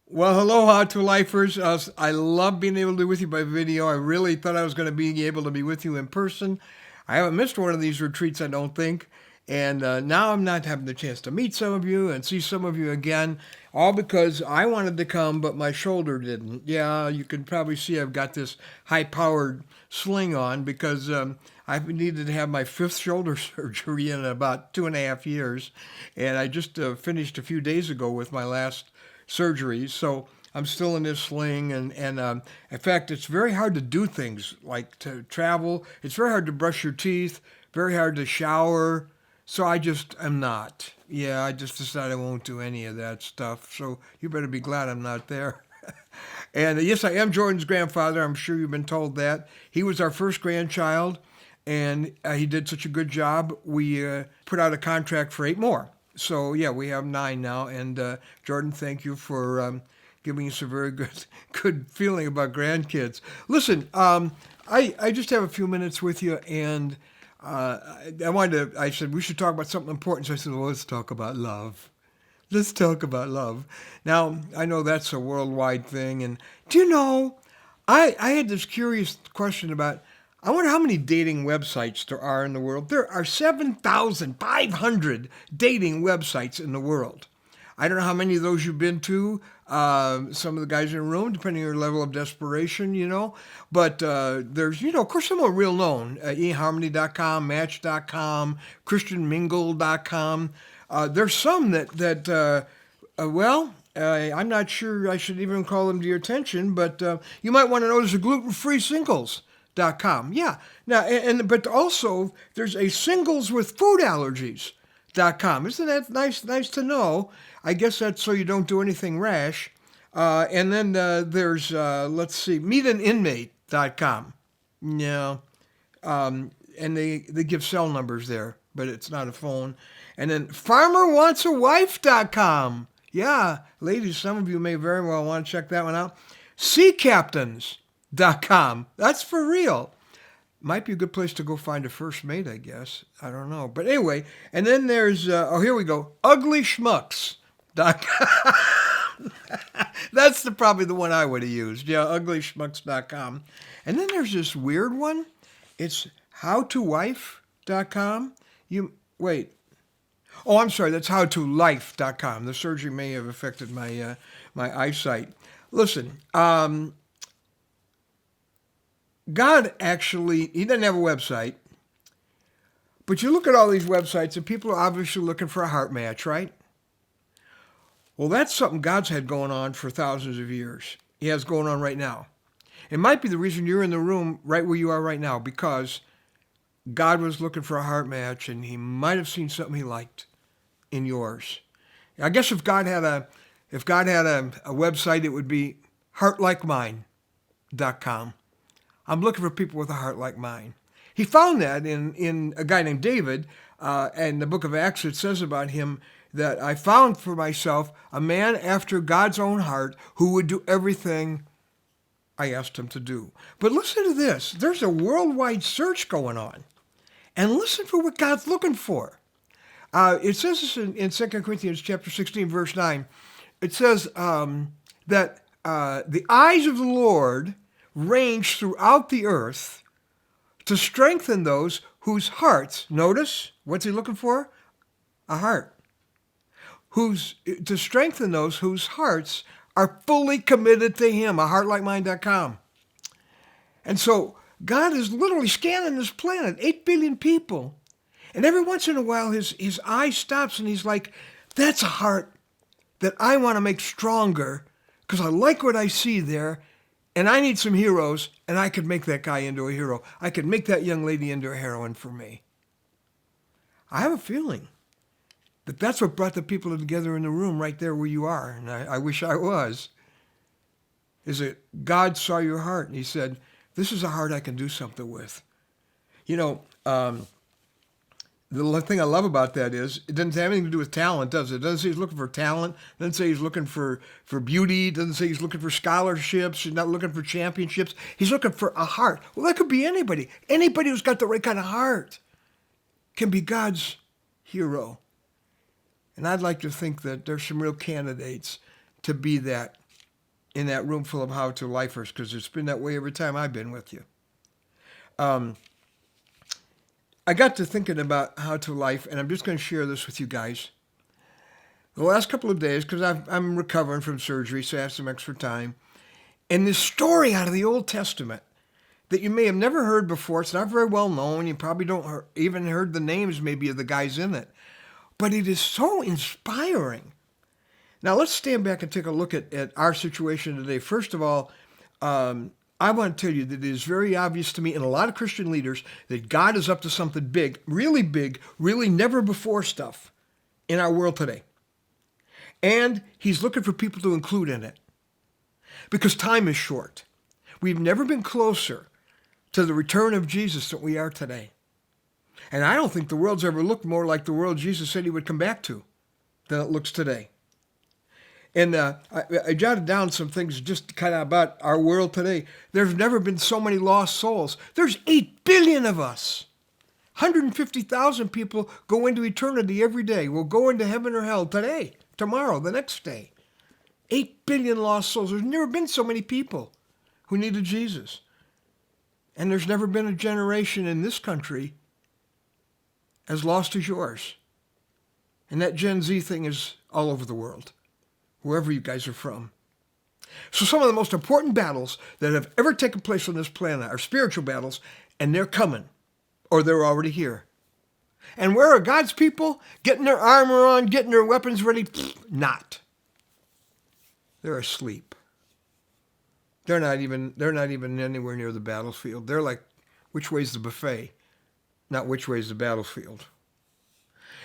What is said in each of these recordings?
Well, hello, HowToLifers. I love being able to be with you by video. I really thought I was going to be able to be with you in person. I haven't missed one of these retreats, I don't think. And now I'm not having the chance to meet some of you and see some of you again, all because I wanted to come, but my shoulder didn't. Yeah, you can probably see I've got this high-powered sling on because I've needed to have my fifth shoulder surgery in about 2.5 years. And I just finished a few days ago with my last surgeries. So I'm still in this sling, and in fact, it's very hard to do things like to travel. It's very hard to brush your teeth, very hard to shower. So I just am not. Yeah, I just decided I won't do any of that stuff. So you better be glad I'm not there. And yes, I am Jordan's grandfather. I'm sure you've been told that. He was our first grandchild, and he did such a good job. We put out a contract for 8 more. So yeah, we have 9 now. And Jordan, thank you for giving us a very good feeling about grandkids. Listen, I just have a few minutes with you, and I said we should talk about something important. So I said, well, let's talk about love. Let's talk about love. Now, I know that's a worldwide thing. And do you know, I had this curious question about, I wonder how many dating websites there are in the world. There are 7,500 dating websites in the world. I don't know how many of those you've been to. Some of the guys in the room, depending on your level of desperation, But there's, of course, some are real known. eHarmony.com, Match.com, ChristianMingle.com. There's some I'm not sure I should even call them to your attention, but you might want to know there's a gluten-free singles.com. Yeah. Now, but also there's a singles with food allergies.com. Isn't that nice to know? I guess that's so you don't do anything rash. And then there's, let's see, meetaninmate.com. Yeah. And they give cell numbers there, but it's not a phone. And then farmerwantsawife.com. Yeah, ladies, some of you may very well want to check that one out. Seacaptains.com. That's for real. Might be a good place to go find a first mate, I guess. I don't know. But anyway, and then there's, here we go, uglyschmucks.com. That's probably the one I would have used. Yeah, uglyschmucks.com. And then there's this weird one. It's howtowife.com. Wait. Oh, I'm sorry. That's howtolife.com. The surgery may have affected my eyesight. Listen, God actually, he doesn't have a website. But you look at all these websites and people are obviously looking for a heart match, right? Well, that's something God's had going on for thousands of years. He has going on right now. It might be the reason you're in the room right where you are right now, because God was looking for a heart match and he might have seen something he liked in yours. I guess if God had a website, it would be heartlikemine.com. I'm looking for people with a heart like mine. He found that in a guy named David, and the book of Acts, it says about him that I found for myself a man after God's own heart who would do everything I asked him to do. But listen to this. There's a worldwide search going on. And listen for what God's looking for. It says this in 2 Corinthians chapter 16, verse 9. It says that the eyes of the Lord range throughout the earth to strengthen those whose hearts, notice, what's he looking for? A heart. To strengthen those whose hearts are fully committed to him, aheartlikemine.com. And so God is literally scanning this planet, 8 billion people. And every once in a while, his eye stops and he's like, that's a heart that I want to make stronger because I like what I see there. And I need some heroes, and I could make that guy into a hero. I could make that young lady into a heroine for me. I have a feeling that that's what brought the people together in the room right there where you are. And I wish I was. Is that God saw your heart, and he said, this is a heart I can do something with. The thing I love about that is it doesn't have anything to do with talent, does it? It doesn't say he's looking for talent. It doesn't say he's looking for beauty. It doesn't say he's looking for scholarships. He's not looking for championships. He's looking for a heart. Well, that could be anybody. Anybody who's got the right kind of heart can be God's hero. And I'd like to think that there's some real candidates to be that in that room full of HowToLifers, because it's been that way every time I've been with you. I got to thinking about HowToLife, and I'm just going to share this with you guys. The last couple of days, because I'm recovering from surgery, so I have some extra time, and this story out of the Old Testament that you may have never heard before. It's not very well known. You probably don't even heard the names maybe of the guys in it. But it is so inspiring. Now let's stand back and take a look at our situation today. First of all, I want to tell you that it is very obvious to me and a lot of Christian leaders that God is up to something big, really never before stuff in our world today. And he's looking for people to include in it. Because time is short. We've never been closer to the return of Jesus than we are today. And I don't think the world's ever looked more like the world Jesus said he would come back to than it looks today. And I jotted down some things just kind of about our world today. There's never been so many lost souls. There's 8 billion of us. 150,000 people go into eternity every day. Will go into heaven or hell today, tomorrow, the next day. 8 billion lost souls. There's never been so many people who needed Jesus. And there's never been a generation in this country as lost as yours. And that Gen Z thing is all over the world, wherever you guys are from. So some of the most important battles that have ever taken place on this planet are spiritual battles, and they're coming, or they're already here. And where are God's people? Getting their armor on, getting their weapons ready? Not. They're asleep. They're not even anywhere near the battlefield. They're like, which way's the buffet? Not which way's the battlefield.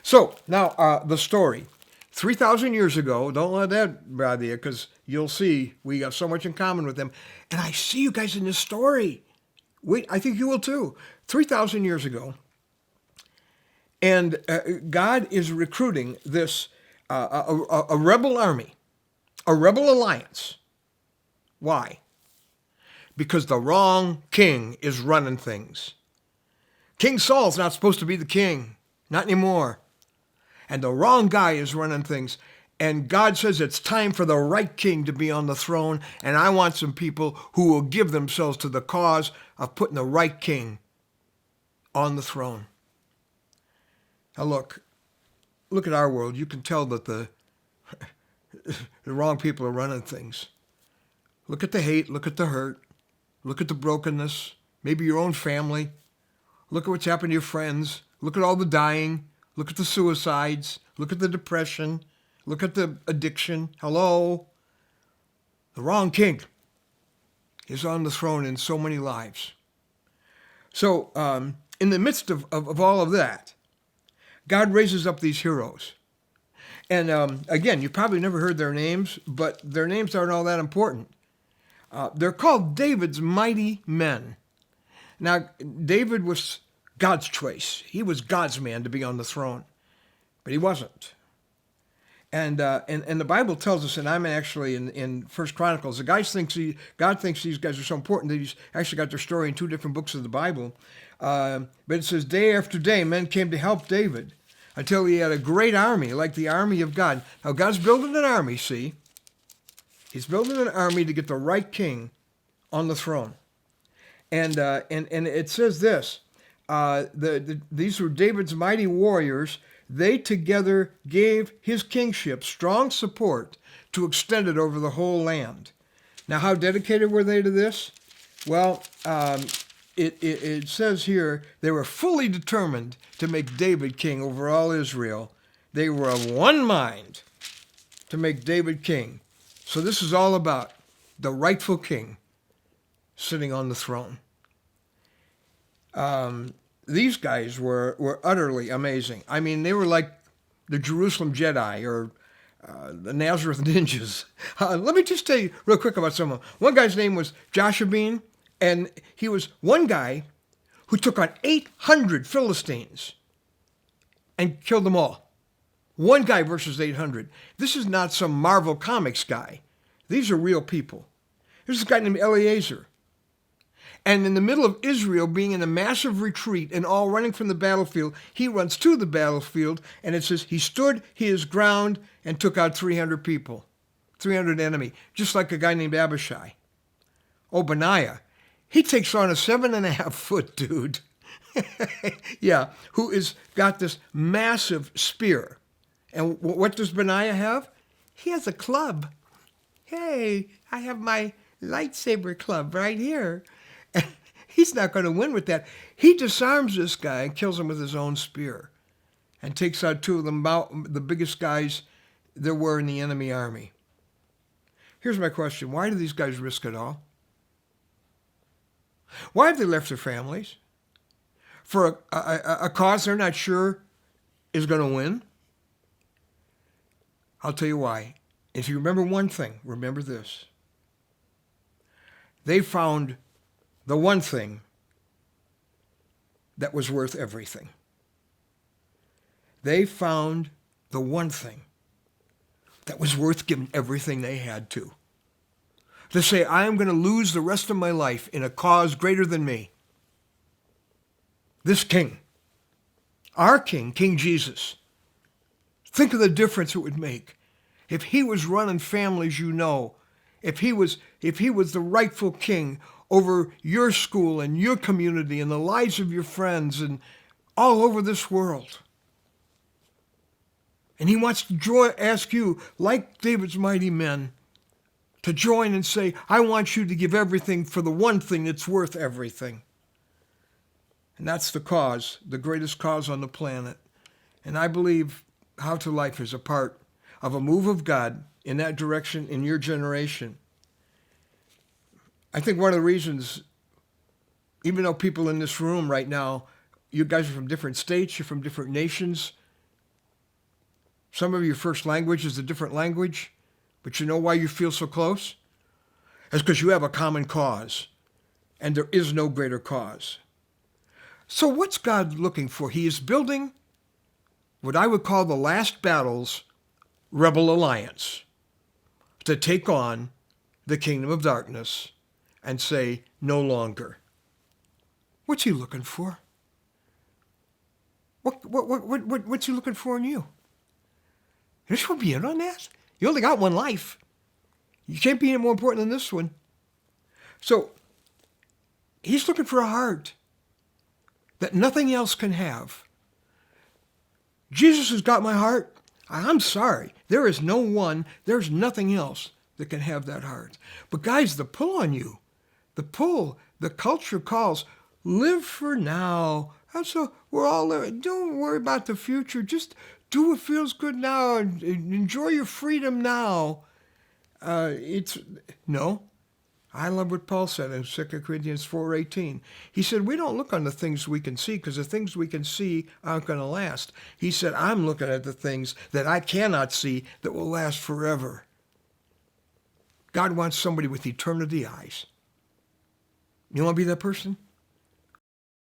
So, now the story. 3,000 years ago, don't let that bother you, because you'll see we have so much in common with them. And I see you guys in this story. I think you will too. 3,000 years ago, and God is recruiting this, a rebel army, a rebel alliance. Why? Because the wrong king is running things. King Saul's not supposed to be the king. Not anymore. And the wrong guy is running things. And God says it's time for the right king to be on the throne. And I want some people who will give themselves to the cause of putting the right king on the throne. Now look at our world. You can tell that the wrong people are running things. Look at the hate. Look at the hurt. Look at the brokenness. Maybe your own family. Look at what's happened to your friends. Look at all the dying. Look at the suicides. Look at the depression. Look at the addiction. Hello? The wrong king is on the throne in so many lives. So, in the midst of all of that, God raises up these heroes. And again, you probably never heard their names, but their names aren't all that important. They're called David's mighty men. Now, David was God's choice. He was God's man to be on the throne, but he wasn't. And the Bible tells us, and I'm actually in First Chronicles, God thinks these guys are so important that he's actually got their story in 2 different books of the Bible. But it says, day after day, men came to help David until he had a great army, like the army of God. Now, God's building an army, see? He's building an army to get the right king on the throne. And it says this, these were David's mighty warriors. They together gave his kingship strong support to extend it over the whole land. Now, how dedicated were they to this? Well, it says here they were fully determined to make David king over all Israel. They were of one mind to make David king. So this is all about the rightful king sitting on the throne. These guys were utterly amazing. I mean, they were like the Jerusalem Jedi or the Nazareth Ninjas. Let me just tell you real quick about some of them. One guy's name was Joshua Bean, and he was one guy who took on 800 Philistines and killed them all. One guy versus 800. This is not some Marvel Comics guy. These are real people. There's this guy named Eleazar. And in the middle of Israel being in a massive retreat and all running from the battlefield, he runs to the battlefield, and it says he stood his ground and took out 300 people. 300 enemy, just like a guy named Abishai. Benaiah, he takes on a 7.5-foot dude. Yeah, who is got this massive spear. And what does Benaiah have? He has a club. Hey, I have my lightsaber club right here. And he's not going to win with that. He disarms this guy and kills him with his own spear and takes out two of the biggest guys there were in the enemy army. Here's my question. Why do these guys risk it all? Why have they left their families? For a cause they're not sure is going to win? I'll tell you why. If you remember one thing, remember this. They found the one thing that was worth everything. They found the one thing that was worth giving everything they had to. To say, I am going to lose the rest of my life in a cause greater than me. This king, our king, King Jesus. Think of the difference it would make if he was running families, if he was the rightful king over your school and your community and the lives of your friends and all over this world. And he wants to ask you, like David's mighty men, to join and say, I want you to give everything for the one thing that's worth everything. And that's the cause, the greatest cause on the planet. And I believe HowToLife is a part of a move of God in that direction in your generation. I think one of the reasons, even though people in this room right now, you guys are from different states, you're from different nations. Some of your first language is a different language, but you know why you feel so close? It's because you have a common cause, and there is no greater cause. So what's God looking for? He is building what I would call the last battle's rebel alliance to take on the kingdom of darkness and say, no longer. What's he looking for? What's he looking for in you? You just want to be in on that? You only got one life. You can't be any more important than this one. So he's looking for a heart that nothing else can have. Jesus has got my heart. I'm sorry. There's nothing else that can have that heart. But guys, the pull on you, the culture calls, live for now. And so we're all living. Don't worry about the future. Just do what feels good now and enjoy your freedom now. No. I love what Paul said in 2 Corinthians 4:18. He said, we don't look on the things we can see because the things we can see aren't going to last. He said, I'm looking at the things that I cannot see that will last forever. God wants somebody with eternity eyes. You want to be that person?